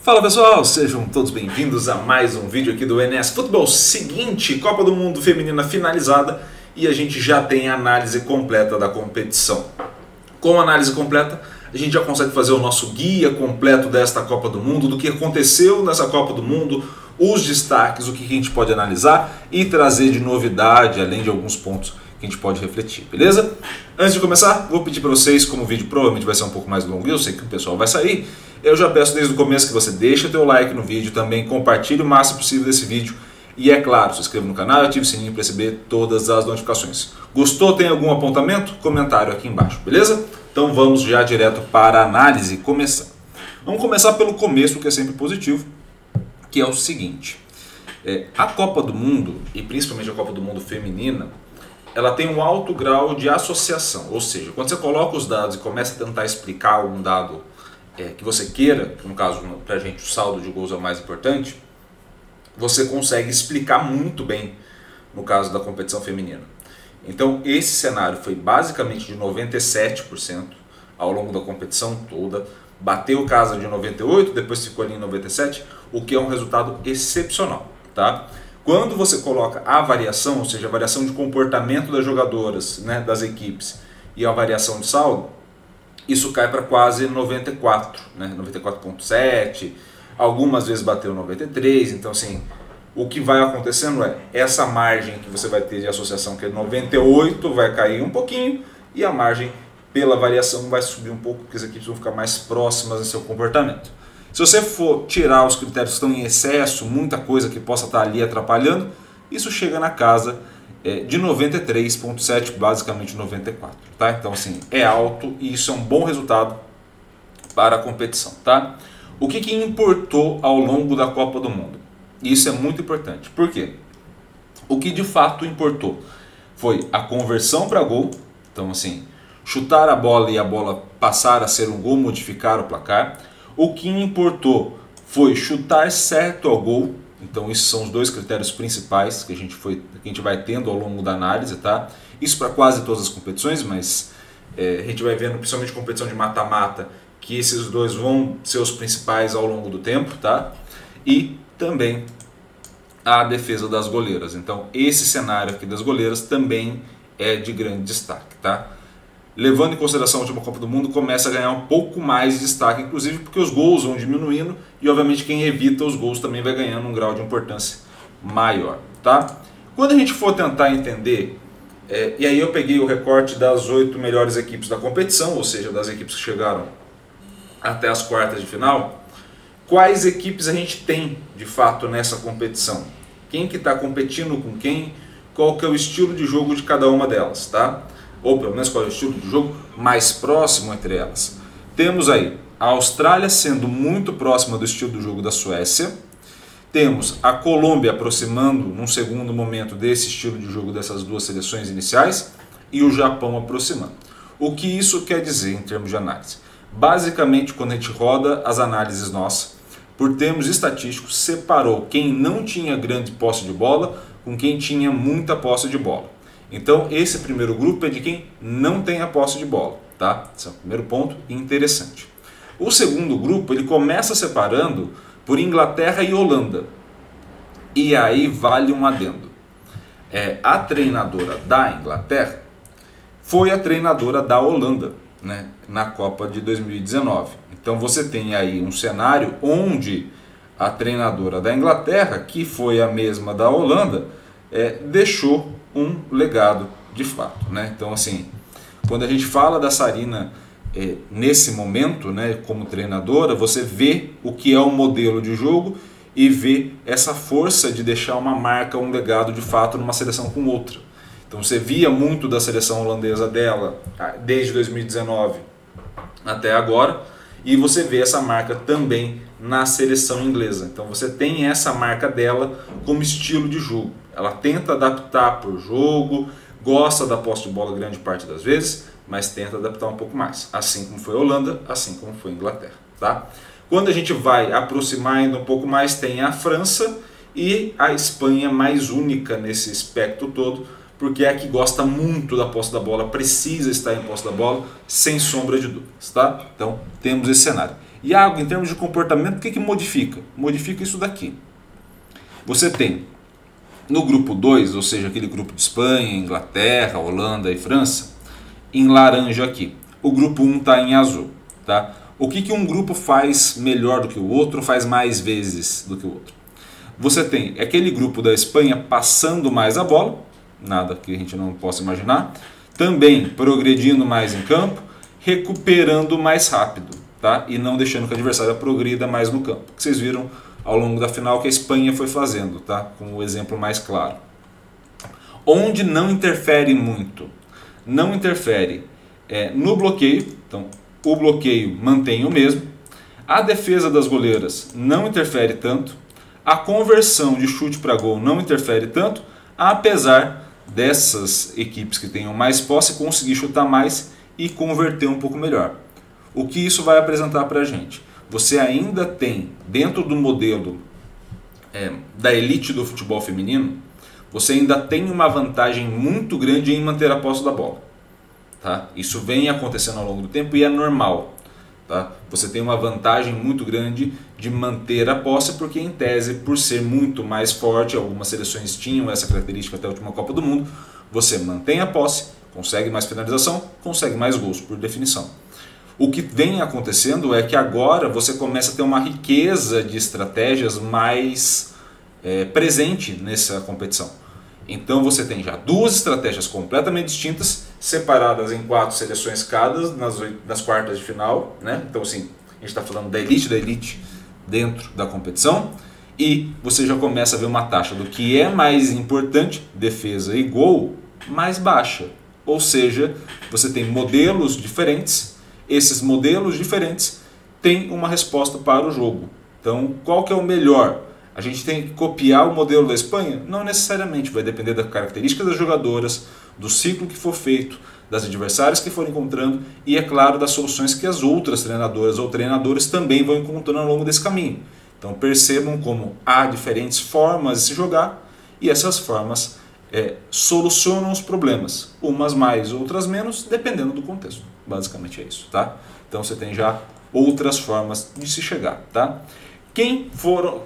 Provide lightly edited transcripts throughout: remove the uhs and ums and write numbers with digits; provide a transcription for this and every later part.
Fala pessoal, sejam todos bem-vindos a mais um vídeo aqui do NS Futebol. Seguinte, Copa do Mundo Feminina finalizada e a gente já tem a análise completa da competição. Com a análise completa, a gente já consegue fazer o nosso guia completo desta Copa do Mundo, do que aconteceu nessa Copa do Mundo, os destaques, o que a gente pode analisar e trazer de novidade, além de alguns pontos que a gente pode refletir, beleza? Antes de começar, vou pedir para vocês, como o vídeo provavelmente vai ser um pouco mais longo e eu sei que o pessoal vai sair, eu já peço desde o começo que você deixe o teu like no vídeo, também compartilhe o máximo possível desse vídeo e, é claro, se inscreva no canal e ative o sininho para receber todas as notificações. Gostou? Tem algum apontamento? Comentário aqui embaixo, beleza? Então vamos já direto para a análise começar. Vamos começar pelo começo, que é sempre positivo, que é o seguinte. A Copa do Mundo, e principalmente a Copa do Mundo feminina, ela tem um alto grau de associação, ou seja, quando você coloca os dados e começa a tentar explicar algum dado que você queira, que no caso para a gente o saldo de gols é o mais importante, você consegue explicar muito bem no caso da competição feminina. Então esse cenário foi basicamente de 97% ao longo da competição toda, bateu casa de 98%, depois ficou ali em 97%, o que é um resultado excepcional, tá? Quando você coloca a variação, ou seja, a variação de comportamento das jogadoras, né, das equipes, e a variação de saldo, isso cai para quase 94, né, 94,7, algumas vezes bateu 93, então assim, o que vai acontecendo é, essa margem que você vai ter de associação, que é 98, vai cair um pouquinho, e a margem pela variação vai subir um pouco, porque as equipes vão ficar mais próximas em seu comportamento. Se você for tirar os critérios que estão em excesso, muita coisa que possa estar ali atrapalhando, isso chega na casa de 93,7, basicamente 94, tá? Então assim, é alto e isso é um bom resultado para a competição, tá? O que importou ao longo da Copa do Mundo? Isso é muito importante. Por quê? O que de fato importou foi a conversão para gol, então assim, chutar a bola e a bola passar a ser um gol, modificar o placar. O que importou foi chutar certo ao gol, então esses são os dois critérios principais que a gente vai tendo ao longo da análise, tá? Isso para quase todas as competições, mas a gente vai vendo, principalmente competição de mata-mata, que esses dois vão ser os principais ao longo do tempo, tá? E também a defesa das goleiras. Então esse cenário aqui das goleiras também é de grande destaque, tá? Levando em consideração a última Copa do Mundo, começa a ganhar um pouco mais de destaque, inclusive porque os gols vão diminuindo e obviamente quem evita os gols também vai ganhando um grau de importância maior, tá? Quando a gente for tentar entender, e aí eu peguei o recorte das 8 melhores equipes da competição, ou seja, das equipes que chegaram até as quartas de final, quais equipes a gente tem de fato nessa competição? Quem que está competindo com quem? Qual que é o estilo de jogo de cada uma delas, tá? Ou pelo menos qual é o estilo de jogo mais próximo entre elas. Temos aí a Austrália sendo muito próxima do estilo do jogo da Suécia. Temos a Colômbia aproximando num segundo momento desse estilo de jogo dessas duas seleções iniciais e o Japão aproximando. O que isso quer dizer em termos de análise? Basicamente, quando a gente roda as análises nossas, por termos estatísticos, separou quem não tinha grande posse de bola com quem tinha muita posse de bola. Então esse primeiro grupo é de quem não tem a posse de bola, tá? Esse é o primeiro ponto interessante. O segundo grupo ele começa separando por Inglaterra e Holanda. E aí vale um adendo. A treinadora da Inglaterra foi a treinadora da Holanda, né, na Copa de 2019. Então você tem aí um cenário onde a treinadora da Inglaterra, que foi a mesma da Holanda, deixou um legado de fato, né? Então assim, quando a gente fala da Sarina nesse momento, né, como treinadora, você vê o que é um modelo de jogo e vê essa força de deixar uma marca, um legado de fato numa seleção com outra. Então você via muito da seleção holandesa dela desde 2019 até agora e você vê essa marca também na seleção inglesa. Então você tem essa marca dela como estilo de jogo. Ela tenta adaptar por jogo, gosta da posse de bola grande parte das vezes, mas tenta adaptar um pouco mais. Assim como foi a Holanda, assim como foi a Inglaterra, tá? Quando a gente vai aproximar ainda um pouco mais, tem a França e a Espanha mais única nesse espectro todo, porque é a que gosta muito da posse da bola, precisa estar em posse da bola, sem sombra de dúvidas, tá? Então temos esse cenário. Iago, em termos de comportamento, o que modifica? Modifica isso daqui. Você tem no grupo 2, ou seja, aquele grupo de Espanha, Inglaterra, Holanda e França, em laranja aqui. O grupo 1 está em azul. Tá? O que um grupo faz melhor do que o outro, faz mais vezes do que o outro? Você tem aquele grupo da Espanha passando mais a bola, nada que a gente não possa imaginar, também progredindo mais em campo, recuperando mais rápido, tá? E não deixando que o adversário progrida mais no campo. Que vocês viram ao longo da final que a Espanha foi fazendo, tá? Com o exemplo mais claro. Onde não interfere muito? Não interfere no bloqueio, então o bloqueio mantém o mesmo, a defesa das goleiras não interfere tanto, a conversão de chute para gol não interfere tanto, apesar dessas equipes que tenham mais posse conseguir chutar mais e converter um pouco melhor. O que isso vai apresentar para a gente? Você ainda tem, dentro do modelo da elite do futebol feminino, você ainda tem uma vantagem muito grande em manter a posse da bola. Tá? Isso vem acontecendo ao longo do tempo e é normal. Tá? Você tem uma vantagem muito grande de manter a posse, porque em tese, por ser muito mais forte, algumas seleções tinham essa característica até a última Copa do Mundo, você mantém a posse, consegue mais finalização, consegue mais gols, por definição. O que vem acontecendo é que agora você começa a ter uma riqueza de estratégias mais presente nessa competição. Então você tem já duas estratégias completamente distintas, separadas em 4 seleções cada nas quartas de final, né? Então assim, a gente está falando da elite dentro da competição, e você já começa a ver uma taxa do que é mais importante, defesa e gol, mais baixa. Ou seja, você tem modelos diferentes, esses modelos diferentes têm uma resposta para o jogo. Então qual que é o melhor? A gente tem que copiar o modelo da Espanha? Não necessariamente, vai depender da característica das jogadoras, do ciclo que for feito, das adversárias que forem encontrando e, é claro, das soluções que as outras treinadoras ou treinadores também vão encontrando ao longo desse caminho. Então percebam como há diferentes formas de se jogar e essas formas solucionam os problemas, umas mais, outras menos, dependendo do contexto. Basicamente é isso, tá? Então você tem já outras formas de se chegar, tá?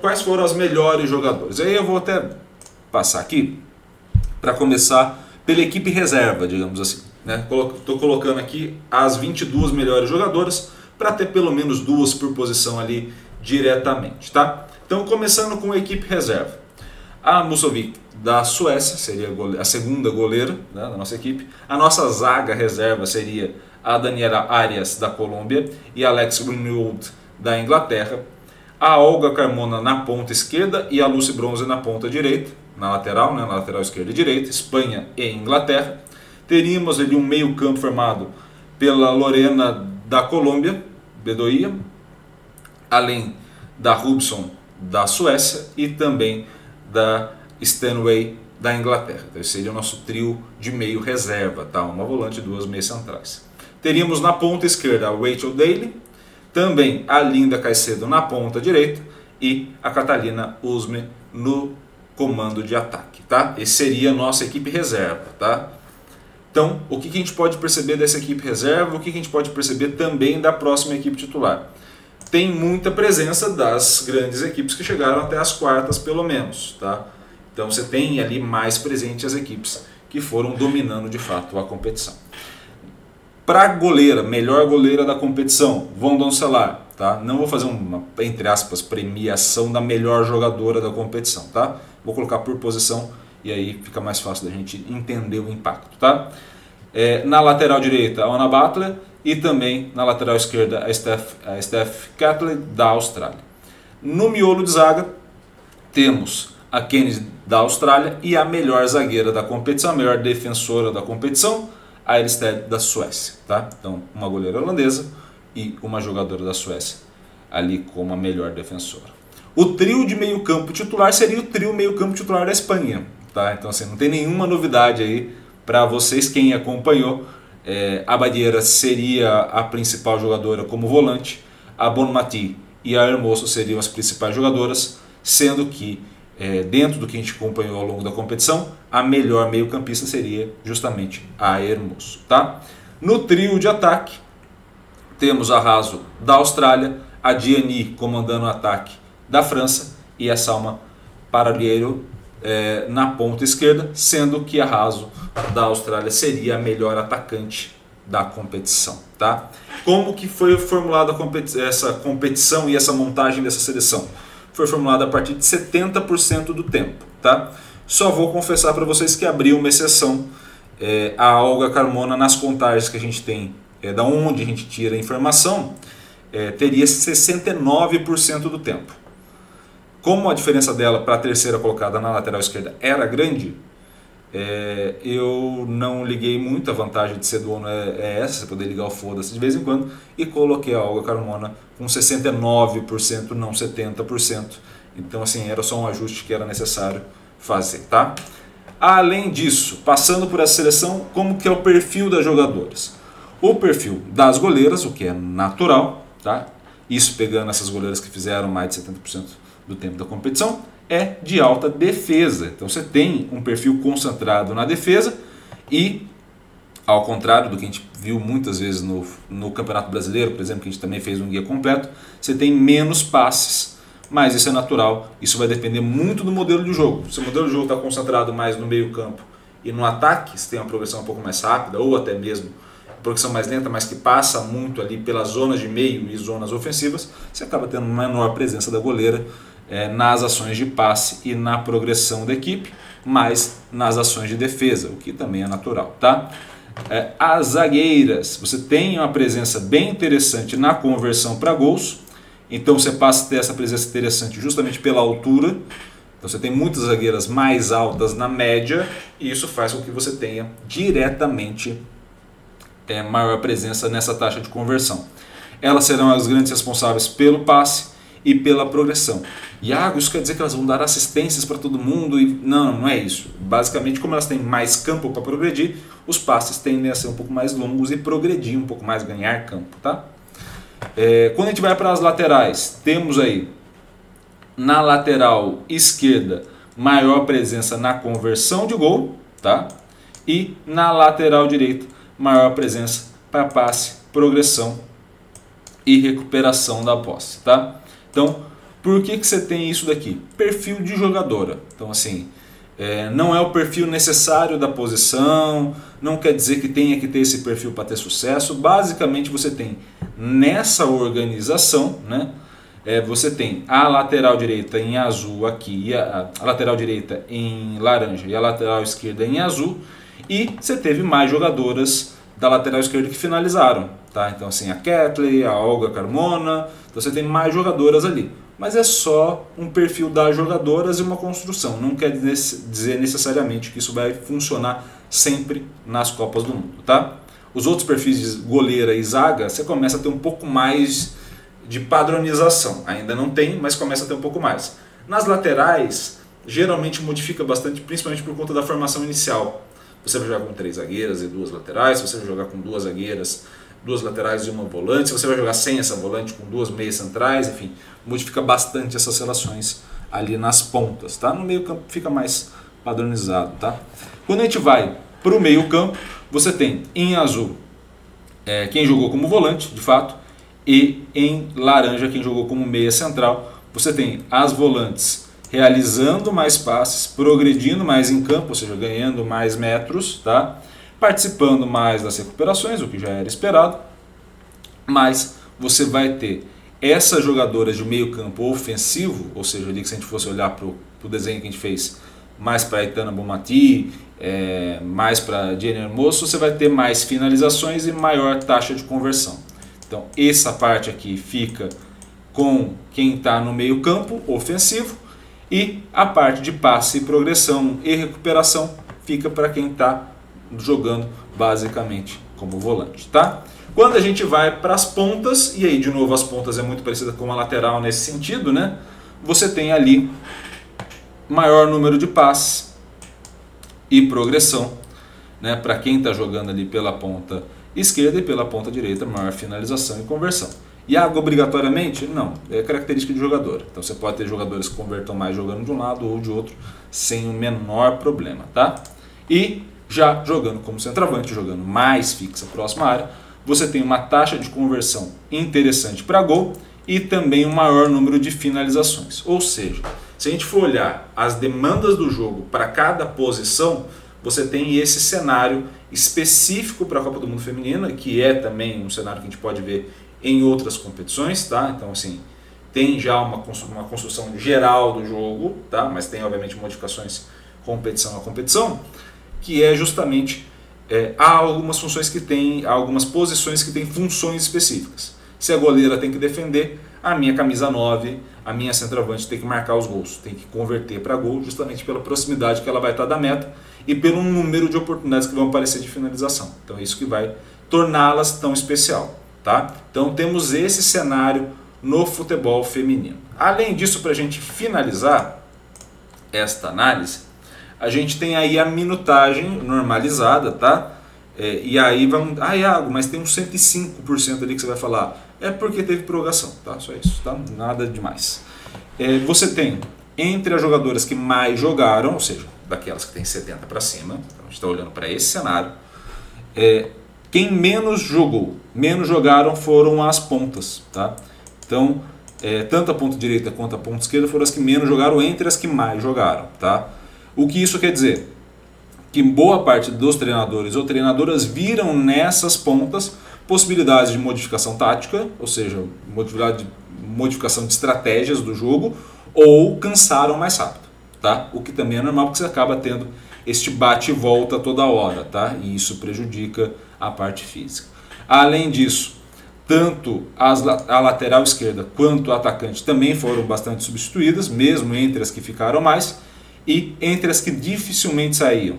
Quais foram as melhores jogadoras? Aí eu vou até passar aqui para começar pela equipe reserva, digamos assim. Estou colocando aqui as 22 melhores jogadoras para ter pelo menos 2 por posição ali diretamente, tá? Então começando com a equipe reserva. A Musovic da Suécia seria a segunda goleira, né, da nossa equipe. A nossa zaga reserva seria a Daniela Arias da Colômbia e a Alex Greenwood da Inglaterra. A Olga Carmona na ponta esquerda e a Lucy Bronze na ponta direita, na lateral, né, na lateral esquerda e direita, Espanha e Inglaterra. Teríamos ali um meio campo formado pela Lorena da Colômbia, Bedoya, além da Hubson da Suécia e também da Stanway da Inglaterra. Então esse seria o nosso trio de meio reserva, tá? Uma volante e 2 meias centrais. Teríamos na ponta esquerda a Rachel Daly, também a Linda Caicedo na ponta direita e a Catalina Usme no comando de ataque, tá? Esse seria a nossa equipe reserva, tá? Então, o que a gente pode perceber dessa equipe reserva, o que a gente pode perceber também da próxima equipe titular? Tem muita presença das grandes equipes que chegaram até as quartas, pelo menos, tá? Então você tem ali mais presente as equipes que foram dominando de fato a competição. Para a goleira, melhor goleira da competição, Von Doncelar, tá? Não vou fazer uma, entre aspas, premiação da melhor jogadora da competição, tá? Vou colocar por posição e aí fica mais fácil da gente entender o impacto, tá? Na lateral direita, a Anna Butler e também na lateral esquerda a Steph Catley da Austrália. No miolo de zaga temos a Kennedy da Austrália e a melhor zagueira da competição, a melhor defensora da competição, a Eristed da Suécia, tá? Então, uma goleira holandesa e uma jogadora da Suécia ali como a melhor defensora. O trio de meio campo titular seria o trio meio campo titular da Espanha, tá? Então, assim, não tem nenhuma novidade aí para vocês, quem acompanhou. A Badia seria a principal jogadora como volante, a Bonmatí e a Hermoso seriam as principais jogadoras, sendo que dentro do que a gente acompanhou ao longo da competição, a melhor meio-campista seria justamente a Hermoso, tá? No trio de ataque, temos a Raso da Austrália, a Diani comandando o ataque da França e a Salma Paralleiro na ponta esquerda, sendo que a Raso da Austrália seria a melhor atacante da competição, tá? Como que foi formulada essa competição e essa montagem dessa seleção? Foi formulada a partir de 70% do tempo, tá? Só vou confessar para vocês que abriu uma exceção, a Olga Carmona, nas contagens que a gente tem, da onde a gente tira a informação, teria 69% do tempo. Como a diferença dela para a terceira colocada na lateral esquerda era grande, eu não liguei muito. A vantagem de ser do ONU é essa, você poder ligar o foda-se de vez em quando, e coloquei a Olga Carmona com 69%, não 70%. Então assim, era só um ajuste que era necessário fazer, tá? Além disso, passando por essa seleção, como que é o perfil das jogadoras? O perfil das goleiras, o que é natural, tá? Isso pegando essas goleiras que fizeram mais de 70% do tempo da competição, é de alta defesa. Então você tem um perfil concentrado na defesa e, ao contrário do que a gente viu muitas vezes no Campeonato Brasileiro, por exemplo, que a gente também fez um guia completo, você tem menos passes, mas isso é natural, isso vai depender muito do modelo de jogo. Se o modelo de jogo está concentrado mais no meio campo e no ataque, você tem uma progressão um pouco mais rápida, ou até mesmo progressão mais lenta, mas que passa muito ali pelas zonas de meio e zonas ofensivas, você acaba tendo uma menor presença da goleira nas ações de passe e na progressão da equipe, mas nas ações de defesa, o que também é natural, tá? As zagueiras, você tem uma presença bem interessante na conversão para gols, então você passa a ter essa presença interessante justamente pela altura. Então você tem muitas zagueiras mais altas na média, e isso faz com que você tenha diretamente maior presença nessa taxa de conversão. Elas serão as grandes responsáveis pelo passe e pela progressão. Iago, isso quer dizer que elas vão dar assistências para todo mundo? Não, não é isso. Basicamente, como elas têm mais campo para progredir, os passes tendem a ser um pouco mais longos e progredir um pouco mais, ganhar campo, tá? Quando a gente vai para as laterais, temos aí na lateral esquerda maior presença na conversão de gol, tá? E na lateral direita maior presença para passe, progressão e recuperação da posse, tá? Então, por que você tem isso daqui? Perfil de jogadora. Então, assim, não é o perfil necessário da posição, não quer dizer que tenha que ter esse perfil para ter sucesso. Basicamente, você tem nessa organização, né? Você tem a lateral direita em azul aqui, a lateral direita em laranja e a lateral esquerda em azul, e você teve mais jogadoras da lateral esquerda que finalizaram, tá? Então assim, a Ketley, a Olga Carmona, então você tem mais jogadoras ali. Mas é só um perfil das jogadoras e uma construção, não quer dizer necessariamente que isso vai funcionar sempre nas Copas do Mundo, tá? Os outros perfis de goleira e zaga, você começa a ter um pouco mais de padronização. Ainda não tem, mas começa a ter um pouco mais. Nas laterais, geralmente modifica bastante, principalmente por conta da formação inicial. Você vai jogar com 3 zagueiras e 2 laterais, você vai jogar com 2 zagueiras, 2 laterais e 1 volante, você vai jogar sem essa volante com 2 meias centrais, enfim, modifica bastante essas relações ali nas pontas, tá? No meio campo fica mais padronizado, tá? Quando a gente vai para o meio campo, você tem em azul quem jogou como volante, de fato, e em laranja quem jogou como meia central. Você tem as volantes realizando mais passes, progredindo mais em campo, ou seja, ganhando mais metros, tá? Participando mais das recuperações, o que já era esperado, mas você vai ter essas jogadoras de meio campo ofensivo, ou seja, ali que se a gente fosse olhar para o desenho que a gente fez, mais para a Aitana Bonmatí, mais para a Jenny Hermoso, você vai ter mais finalizações e maior taxa de conversão. Então essa parte aqui fica com quem está no meio campo ofensivo, e a parte de passe, progressão e recuperação fica para quem está jogando basicamente como volante, tá? Quando a gente vai para as pontas, e aí de novo as pontas é muito parecida com a lateral nesse sentido, né? Você tem ali maior número de passes e progressão, né? Para quem está jogando ali pela ponta esquerda, e pela ponta direita maior finalização e conversão. Iago obrigatoriamente? Não, é característica de jogador. Então você pode ter jogadores que convertam mais jogando de um lado ou de outro sem o menor problema, tá? E já jogando como centroavante, jogando mais fixa próxima à área, você tem uma taxa de conversão interessante para gol e também um maior número de finalizações. Ou seja, se a gente for olhar as demandas do jogo para cada posição, você tem esse cenário específico para a Copa do Mundo Feminina, que é também um cenário que a gente pode ver em outras competições, tá? Então, assim, tem já uma construção geral do jogo, tá? Mas tem, obviamente, modificações competição a competição, que é justamente há algumas funções que tem, algumas posições que têm funções específicas. Se a goleira tem que defender, a minha camisa 9, a minha centroavante tem que marcar os gols, tem que converter para gol, justamente pela proximidade que ela vai estar da meta e pelo número de oportunidades que vão aparecer de finalização. Então é isso que vai torná-las tão especial, tá? Então temos esse cenário no futebol feminino. Além disso, para a gente finalizar esta análise, a gente tem aí a minutagem normalizada, tá? E aí vamos... Ah, Iago, mas tem uns 105% ali que você vai falar. É porque teve prorrogação, tá? Só isso, tá? Nada demais. Você tem entre as jogadoras que mais jogaram, ou seja, daquelas que tem 70 para cima, então a gente está olhando para esse cenário, quem menos jogou, menos jogaram foram as pontas, tá? Então, tanto a ponta direita quanto a ponta esquerda foram as que menos jogaram entre as que mais jogaram, tá? O que isso quer dizer? Que boa parte dos treinadores ou treinadoras viram nessas pontas possibilidades de modificação tática, ou seja, modificação de estratégias do jogo, ou cansaram mais rápido, tá? O que também é normal porque você acaba tendo este bate e volta toda hora, tá? E isso prejudica a parte física. Além disso, tanto a lateral esquerda quanto o atacante também foram bastante substituídas, mesmo entre as que ficaram mais, e entre as que dificilmente saíam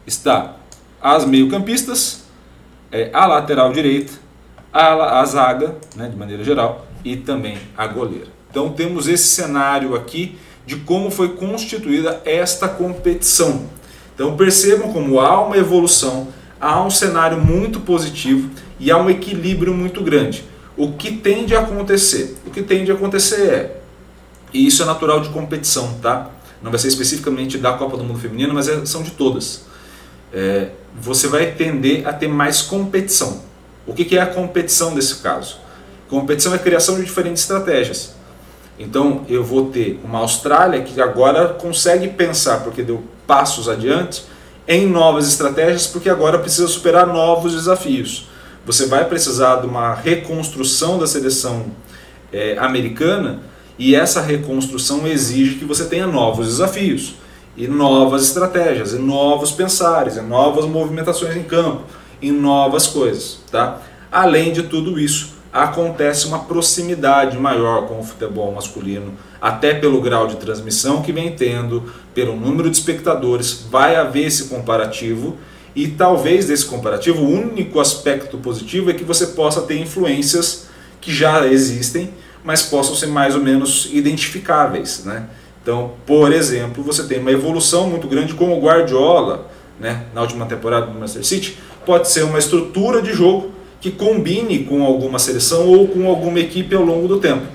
está as meio-campistas, a lateral direita, a zaga, né, de maneira geral, e também a goleira. Então temos esse cenário aqui de como foi constituída esta competição. Então percebam como há uma evolução, há um cenário muito positivo e há um equilíbrio muito grande. O que tende a acontecer? O que tende a acontecer e isso é natural de competição, tá? Não vai ser especificamente da Copa do Mundo Feminino, mas são de todas. Você vai tender a ter mais competição. O que é a competição nesse caso? Competição é a criação de diferentes estratégias. Então eu vou ter uma Austrália que agora consegue pensar, porque deu passos adiante, em novas estratégias, porque agora precisa superar novos desafios. Você vai precisar de uma reconstrução da seleção americana, e essa reconstrução exige que você tenha novos desafios, e novas estratégias, e novos pensares, e novas movimentações em campo, e novas coisas, tá? Além de tudo isso, acontece uma proximidade maior com o futebol masculino, até pelo grau de transmissão que vem tendo, pelo número de espectadores, vai haver esse comparativo, e talvez desse comparativo o único aspecto positivo é que você possa ter influências que já existem, mas possam ser mais ou menos identificáveis, né? Então, por exemplo, você tem uma evolução muito grande como o Guardiola, né, na última temporada do Manchester City, pode ser uma estrutura de jogo que combine com alguma seleção ou com alguma equipe ao longo do tempo.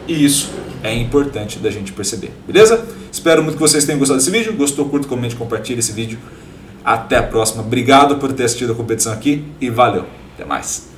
E isso é importante da gente perceber, beleza? Espero muito que vocês tenham gostado desse vídeo. Gostou, curta, comente, compartilhe esse vídeo. Até a próxima. Obrigado por ter assistido a competição aqui e valeu. Até mais.